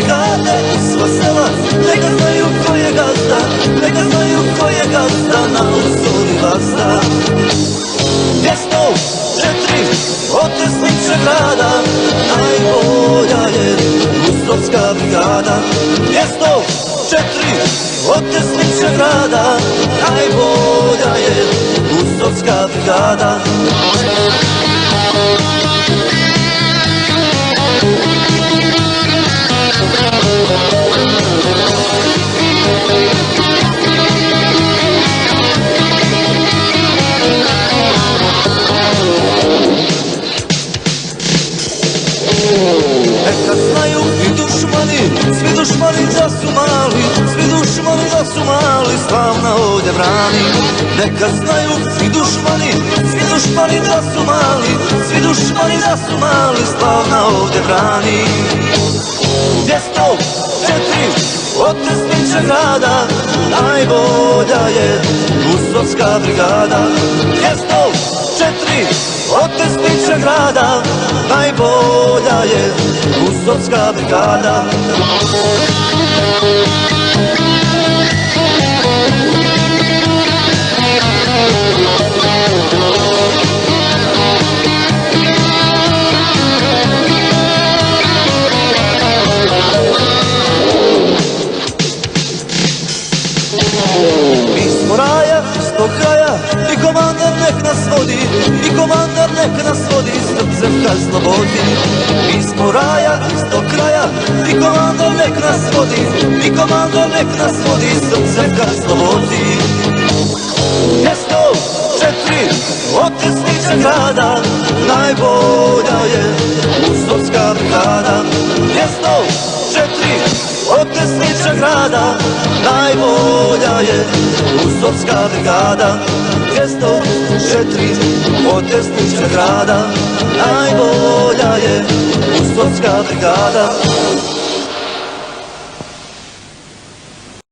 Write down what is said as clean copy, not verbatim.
brigade, sva sela, neka znaju ko je gazda, neka znaju ko je gazda, na usoli vazda. 204 otesniče grada, najbolja je Ustovska brigada. 204 otesniče grada, najbolja je Ustovska brigada. Neka znaju i dušmani, svi dušmani da su mali, svi dušmani da su mali, slavna ovdje brani. Neka znaju i dušmani, svi dušmani da su mali, svi dušmani da su mali, slavna ovdje brani. 204 otesniče grada, najbolja je Ustovska brigada. 204 otesniče grada, najbolja je Ustovska brigada. Mi smo raja iz tog kraja i komandar nek nas vodi, i komandar nek nas vodi srcem ka slobodi. Mi smo raja iz tog kraja i komandar nek nas vodi, i komandar nek nas vodi srcem ka slobodi. 204 otesniče grada, najbolja je Ustovska brigada. 204 otesniče grada, najbolja je Ustovska brigada. 204 otesniče grada, najbolja je Ustovska brigada.